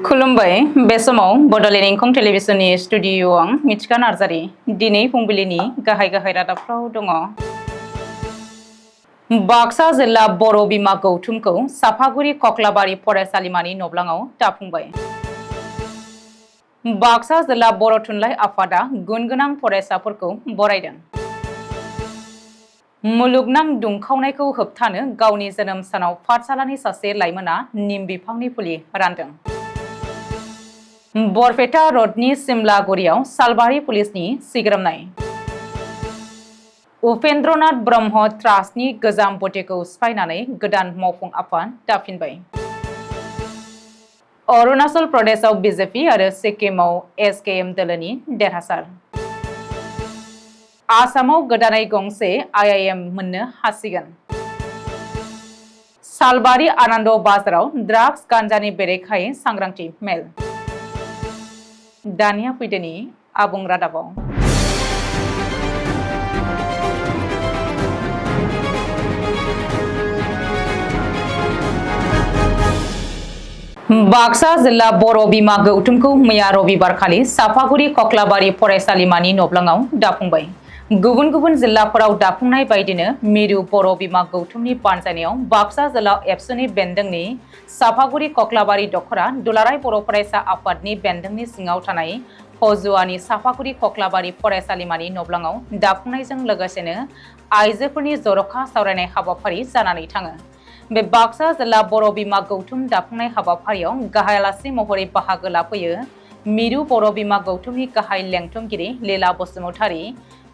खुलुमबाय बे समाव बडलेण्ड इंखं टेलिभिजननि स्टुडिअ आं मिथिका नार्जारि दिनै फुंबिलिनि गाहाय रादाबफ्राव दङ। बाक्सा जिल्ला बर' बिमा गौथुमखौ साफागुरि कक्लाबारि फरायसालिमानि नब्लाङाव दाफुंबाय। बाक्सा जिल्ला बर' थुनलाइ आफादा गुन गोनां फरायसाफोरखौ बरायदों। मुलुगनां दुंखावनायखौ होबथानो गावनि जोनोम सानाव पाठशालानि सासे लाइमोना निम बिफांनि फुलि रानदों। बरपेटा रडनि सिमलागुरियाव सालबारि पुलिसनि सिग्रोमनाय। उपेन्द्रनाथ ब्रह्म ट्रास्टनि गोजाम बटेखौ सिफायनानै गोदान मावफुं आफाद दाफिनबाय। अरुणाचल प्रदेशआव बीजेपी आरो सिक्किमाव SKM दोलोनि देरहासार। आसामाव गोदानै गंसे IIM मोननो हासिगोन। सालबारि आनन्द बाजाराव ड्राग्स गान्जानि बेरेखायै सांग्रांथि मेल। दानिया फैदोनि आबुं रादाबाव। बाक्सा जिल्ला बर' बिमा गौथुमखौ मैया रबिबारखालि साफागुरि कक्लाबारि फरायसालिमानि नब्लाङाव दाफुंबाय। गुबुन गुबुन जिल्लाफोराव दाफुंनाय बायदिनो मिरु बर' बिमा गौथुमनि बानजायनायाव बाक्सा जिल्ला एबसुनि बेन्दोंनि साफागुरि कक्लाबारि दखरा दुलाराय बर' फरायसा आफादनि बेन्दोंनि सिङाव थानाय हजुवानि साफागुरि कक्लाबारि फरायसालिमानि नब्लाङाव दाफुंनायजों लोगोसेनो आइजोफोरनि जर'खा सावरायनाय हाबाफारि जानानै थाङो। बे बाक्सा जिल्ला बर' बिमा गौथुम दाफुंनाय हाबाफारियाव गाहाय आलासि महरै बाहागो लाफैयो मिरु बर' बिमा गौथुमनि गाहाय लेंथुमगिरि लीला बसुमतारी,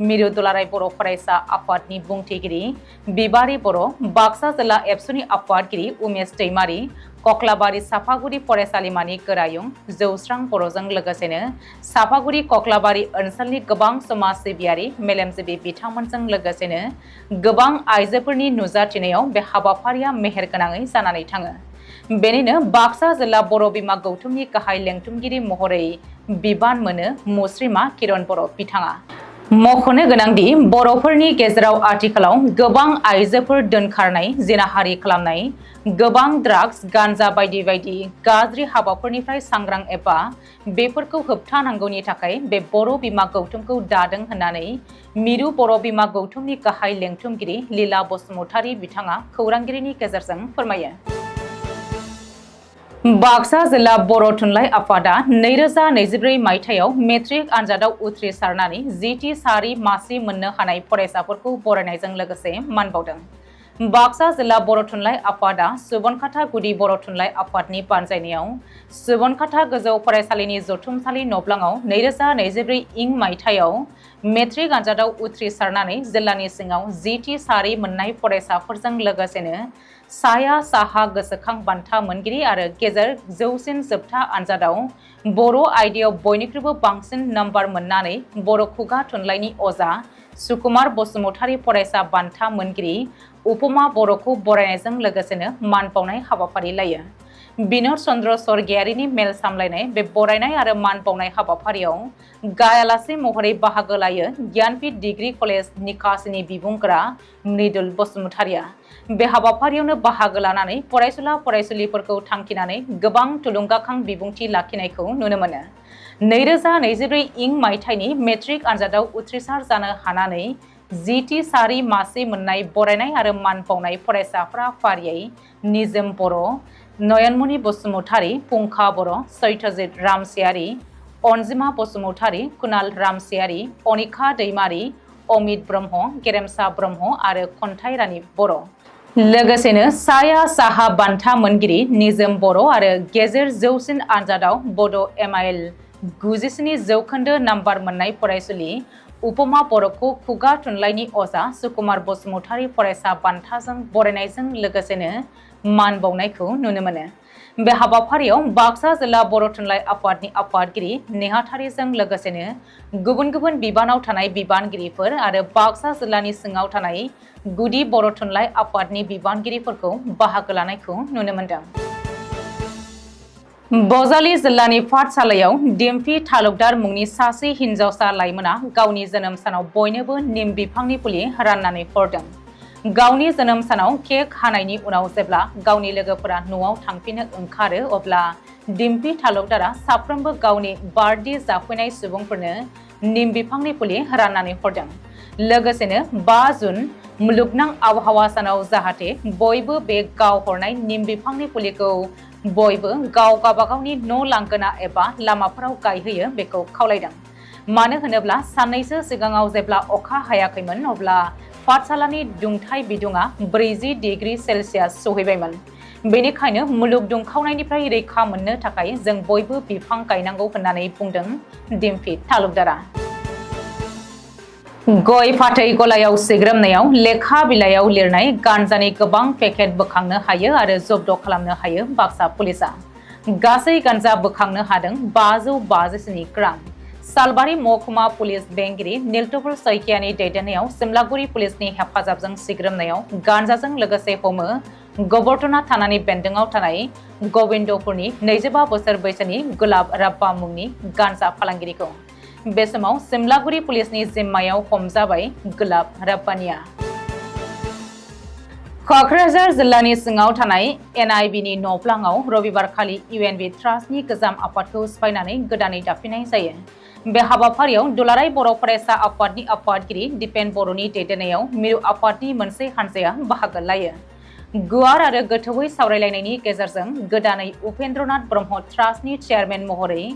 मिरु दुलाराय बर' फरायसा आफादनि बुंथिगिरि बिबारि बर', बाक्सा जिल्ला एबसुनि आफादगिरि उमेश दैमारि, कक्लाबारि साफागुरि फरायसालिमानि गोरायुं जौस्रां बर'जों लोगोसेनो साफागुरि कक्लाबारि ओनसोलनि गोबां समाज सिबियारि मेलेमजिबि बिथांमोनजों लोगोसेनो गोबां आइजोफोरनि नुजाथिनायाव बे हाबाफारिया मेहेरगोनाङै जानानै थाङो। बेनिनो बाक्सा जिल्ला बर' बिमा गौथुमनि गाहाय लेंथुमगिरि महरै बिबान मोनो मुस्रिमा किरण बर' बिथाङा। मख'नो गोनांदि बर'फोरनि गेजेराव आथिखालाव गोबां आइजोफोर दोनखारनाय, जिनाहारि खालामनाय, गोबां ड्राग्स, गान्जा बायदि बायदि गाज्रि हाबाफोरनिफ्राय सांग्रां एबा बेफोरखौ होबथानांगौनि थाखाय बे बर' बिमा गौथुमखौ दादों होननानै मिरु बर' बिमा गौथुमनि गाहाय लेंथुमगिरि लीला बसुमतारी बिथाङा खौरांगिरिनि गेजेरजों फोरमायो। बाक्सा जिल्ला बर' थुनलाइ आफादा 2024 मायथाइयाव मेट्रिक आनजादाव उथ्रिसारनानै जिथि सारि मासि मोननो हानाय फरायसाफोरखौ बरायनायजों लोगोसे मान बावदों। बाक्सा जिल्ला बर' थुनलाइ आफादा सुबनखाता गुदि बर' थुनलाइ आफादनि बानजायनायाव सुबनखाता गोजौ फरायसालिनि जथुमसालि नब्लाङाव 2024 मायथाइयाव मेट्रिक आनजादाव उथ्रिसारनानै जिल्लानि सिङाव जिथि सारि मोननाय फरायसाफोरजों लोगोसेनो साया साहा गोसोखां बान्था मोनगिरि आरो गेजेर जौसिन जोबथा आनजादाव बर' आयदायाव बयनिख्रुइबो बांसिन नम्बर मोननानै बर' खुगा थुनलाइनि अजा सुकुमार बसुमतारी फरायसा बान्था मोनगिरि उपमा बर'खौ बरायनायजों लोगोसेनो मान बावनाय हाबाफारि लायो। बिनोद चन्द्र स्वर्गियारिनि मेल सामलायनाय बे बरायनाय आरो मान बावनाय हाबाफारियाव गाहाय आलासि महरै बाहागो लायो गियानपीठ डिग्री कलेज निकासिनि बिबुंगोरा मृदुल बसुमतारीया। बे हाबाफारियावनो बाहागो लानानै फरायसुला फरायसुलिफोरखौ थांखिनानै गोबां थुलुंगाखां बिबुंथि लाखिनायखौ नुनो मोनो। 2024 मायथाइनि मेट्रिक आनजादाव उथ्रिसार जानो हानानै जिथि सारि मासि मोननाय बरायनाय आरो मान बावनाय फरायसाफोरा फारियै निजोम बर', नयनमणि बसुमतारी, फुंखा बर', सत्यजित रामसियारि, अनजिमा बसुमतारी, कुणाल रामसियारि, अनिका दैमारि, अमित ब्रह्म, गेरेमसा ब्रह्म आरो खन्थाइ रानि बर'। लोगोसेनो साया साहा बान्था मोनगिरि निजोम बर' आरो गेजेर जौसिन आनजादाव बड' MIL 97 जौखोन्दो नाम्बार मोननाय फरायसुलि उपमा बर'खौ खुगा थुनलाइनि अजा सुकुमार बसुमतारी फरायसा बान्थाजों बरायनायजों लोगोसेनो मान बावनायखौ नुनो मोनो। बे हाबाफारियाव बाक्सा जिल्ला बर' थुनलाइ आफादनि आफादगिरि नेहाथारिजों लोगोसेनो गुबुन गुबुन बिबानाव थानाय बिबानगिरिफोर आरो बाक्सा जिल्लानि सिङाव थानाय गुदि बर' थुनलाइ आफादनि बिबानगिरिफोरखौ बाहागो लानायखौ नुनो मोनदों। बजालि जिल्लानि पाठशालायाव डिम्पी तालुकदार मुंनि सासे हिनजावसा लाइमोना गावनि जोनोम सानाव बयनोबो निम बिफांनि फुलि राननानै हरदों। गावनि जोनोम सानाव केक हानायनि उनाव जेब्ला गावनि लोगोफोरा न'आव थांफिननो ओंखारो अब्ला डिम्पी तालुकदारा साफ्रोमबो गावनि बार्थडे जाफैनाय सुबुंफोरनो निम बिफांनि फुलि राननानै हरदों। लोगोसेनो 5 जुन मुलुगनां आबहावा सानाव जाहाथे बयबो बे गाव हरनाय निम बिफांनि फुलिखौ बयबो गाव गावबागावनि न' लांगोना एबा लामाफोराव गायहोयो बेखौ खावलायदों। मानो होनोब्ला साननैसो सिगाङाव जेब्ला अखा हायाखैमोन अब्ला पाठशालानि दुंथाइ बिदुङा 40 डिग्री सेल्सियास सौहैबायमोन। बेनिखायनो मुलुग दुंखावनायनिफ्राय रैखा मोननो थाखाय जों बयबो बिफां गायनांगौ होननानै बुंदों डिम्पी तालुकदारा। गय फाथै गलायाव सिग्रोमनायाव लेखा बिलाइयाव लिरनाय गान्जानि गोबां पेकेट बोखांनो हायो आरो जब्द खालामनो हायो बाक्सा पुलिसा। गासै गान्जा बोखांनो हादों 557 ग्राम। सालबारि महकुमा पुलिस बेंगिरि नीलतपुर सैकियानि दैदेननायाव सिमलागुरि पुलिसनि हेफाजाबजों सिग्रोमनायाव गान्जाजों लोगोसे हमो गोबर्धना थानानि बेन्दोंआव थानाय गबिन्दपुरनि 25 बोसोर बैसोनि गुलाब राब्बा मुंनि गान्जा फालांगिरिखौ। बे समाव सिमलागुरि पुलिसनि जिम्मायाव हमजाबाय गुलाब राब्बानिया। क'क्राझार जिल्लानि सिङाव थानाय NIBनि न'फ्लाङाव रबिबारखालि UNB ट्रास्टनि गोजाम आफादखौ सिफायनानै गोदानै दाफिननाय जायो। बे हाबाफारियाव दुलाराय बर' फरायसा आफादनि आफादगिरि दिपेन बर'नि दैदेननायाव मिरु आफादनि मोनसे हानजाया बाहागो लायो। गुवार आरो गोथौवै सावरायलायनायनि गेजेरजों गोदानै उपेन्द्रनाथ ब्रह्म ट्रास्टनि चेयारमेन महरै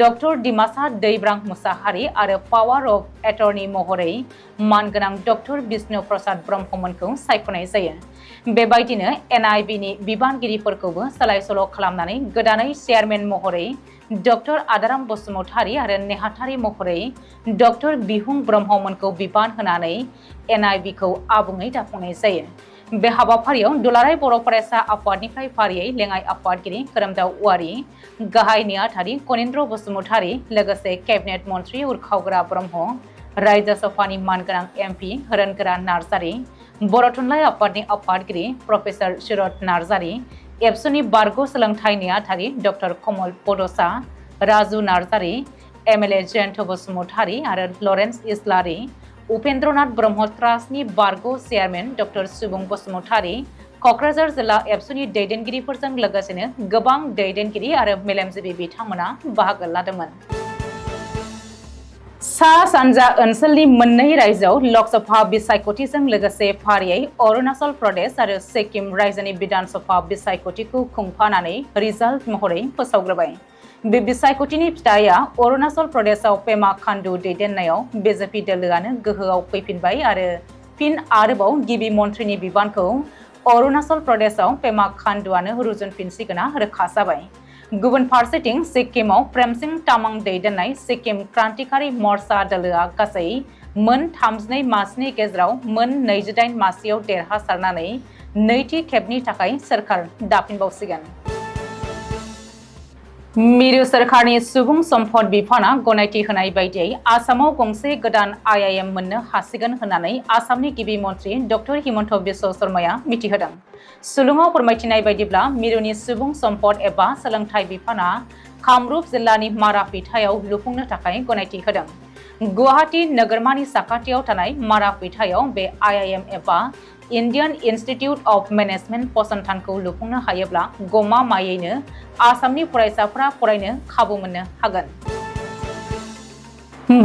डक्टर दिमासा दैब्रां मुसाहारि आरो पावार अफ एटर्नी महरै मानगोनां डक्टर बिष्णु प्रसाद ब्रह्ममोनखौ सायख'नाय जायो। बेबायदिनो NIBनि बिबानगिरिफोरखौबो सोलाय सोल' खालामनानै गोदानै चेयारमेन महरै डक्टर आदाराम बसुमतारी आरो नेहाथारि महरै डक्टर बिहुं ब्रह्ममोनखौ बिबान होनानै NIBखौ आबुङै दाफुंनाय जायो। बे हाबाफारियाव दुलाराय बर' फरायसा आफादनिफ्राय फारियै लेङाइ आफादगिरि खोरोमदाव औवारी, गाहाय नेहाथारि कनिन्द्र बसुमतारी, लोगोसे केबिनेट मन्थ्रि उरखावग्रा ब्रह्म, रायजो सभानि मानगोनां MP हरोनगोरा नार्जारी, बर' थुनलाइ आफादनि आफादगिरि प्रफेसर सुरत नार्जारी, एबसुनि बारग' सोलोंथाइ नेहाथारि डक्टर कमल बड'सा, राजु नार्जारी, MLA जयन्त बसुमतारी आरो लरेन्स इस्लारी, उपेन्द्रनाथ ब्रह्म ट्रास्टनि बारग' चेयारमेन डक्टर सुबुं बसुमतारी, क'क्राझार जिल्ला एबसुनि दैदेनगिरिफोरजों लोगोसेनो गोबां दैदेनगिरि आरो मेलेमजिबि बिथांमोना बाहागो लादोंमोन। सा-सानजा ओनसोलनि मोननै रायजोआव लकसभा बिसायख'थिजों लोगोसे फारियै अरुणाचल प्रदेश आरो सिक्किम रायजोनि बिधान सभा बिसायख'थिखौ खुंफानानै रिजाल्ट महरै फोसावग्रोबाय। बे बिसायख'थिनि फिथाइया अरुणाचल प्रदेशआव पेमा खांडू दैदेननायाव BJP दोलोआनो गोहोआव फैफिनबाय आरो फिन आरोबाव गिबि मन्थ्रिनि बिबानखौ अरुणाचल प्रदेशआव पेमा खांडूआनो रुजुनफिनसिगोना रोखा जाबाय। गुबुन फारसेथिं सिक्किमाव प्रेमसिं तामां दैदेननाय सिक्किम क्रान्तिकारि मर्चा दोलोआ गासै मोन 32 मासिनि गेजेराव मोन 28 मासियाव देरहासारनानै नैथि खेबनि थाखाय सोरखार दाफिनबावसिगोन। मिरु सोरखारनि सुबुं सम्पद बिफाना गनायथि होनाय बायदियै आसामाव गंसे गोदान IIM मोननो हासिगोन होननानै आसामनि गिबि मन्थ्रि डक्टर हिमन्त बिश्व शर्माया मिथिहोदों। सुलुङाव फोरमायथिनाय बायदिब्ला मिरुनि सुबुं सम्पद एबा सोलोंथाइ बिफाना कामरुप जिल्लानि मारापिथायाव लुफुंनो थाखाय गनायथि होदों। गुवाहाटी नोगोरमानि साखाथियाव थानाय मारापिथायाव बे IIM एबा इन्डियान इन्स्टिट्युट अफ मेनेजमेन्ट फसंथानखौ लुफुंनो हायोब्ला गमामायैनो आसामनि फरायसाफोरा फरायनो खाबु मोननो हागोन।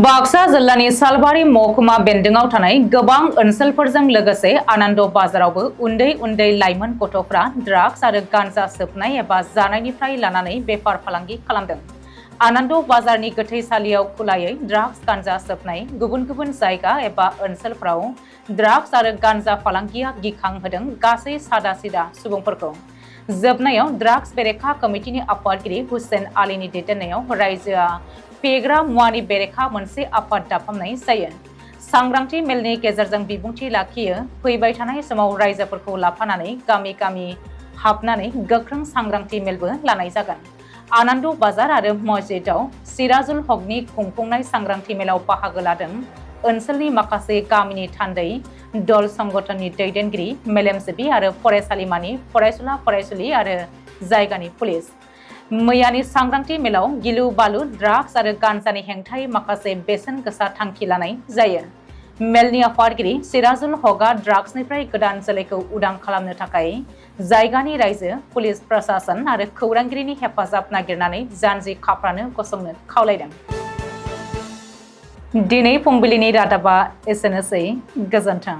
बाक्सा जिल्लानि सालबारि महकुमा बेन्दोंआव थानाय गोबां ओनसोलफोरजों लोगोसे आनन्द बाजारावबो उन्दै उन्दै लाइमोन गथ'फ्रा ड्राग्स आरो गान्जा सोबनाय एबा जानायनिफ्राय लानानै बेफार फालांगि खालामदों। आनन्द बाजारनि गोथैसालियाव खुलायै ड्राग्स गान्जा सोबनाय गुबुन गुबुन जायगा एबा ओनसोलफ्राव ड्राग्स आरो गान्जा फालांगिया गिखांहोदों गासै सादा सिदा सुबुंफोरखौ। जोबनायाव ड्राग्स बेरेखा कमिटिनि आफादगिरि हुसेन आलीनि दैदेननायाव रायजोआ फेग्रा मुवानि बेरेखा मोनसे आफाद दाफामनाय जायो। सांग्रांथि मेलनि गेजेरजों बिबुंथि लाखियो। फैबाय थानाय समाव रायजोफोरखौ लाफानानै गामि गामि हाबनानै गोख्रों सांग्रांथि मेलबो लानाय जागोन। आनन्द बाजार आरो मस्जिदआव सिराजुल हकनि खुंफुंनाय सांग्रांथि मेलाव बाहागो लादों ओनसोलनि माखासे गामिनि थान्दै, दल संगठननि दैदेनगिरि, मेलेमजिबि आरो फरायसालिमानि फरायसुला फरायसुलि आरो जायगानि पुलिस। मैयानि सांग्रांथि मेलाव गिलु बालु ड्राग्स आरो गान्जानि हेंथायै माखासे बेसेन गोसा थांखि लानाय जायो। मेलनि आफादगिरि सिराजुल हकआ ड्राग्सनिफ्राय गोदान जोलैखौ उदां खालामनो थाखाय जायगानि रायजो पुलिस प्रशासन आरो खौरांगिरिनि हेफाजाब नागिरनानै जानजि खाफ्रानो गसंनो खावलायदों। दिनै फुंबिलिनि रादाबा एसेनोसै। गोजोन्थों।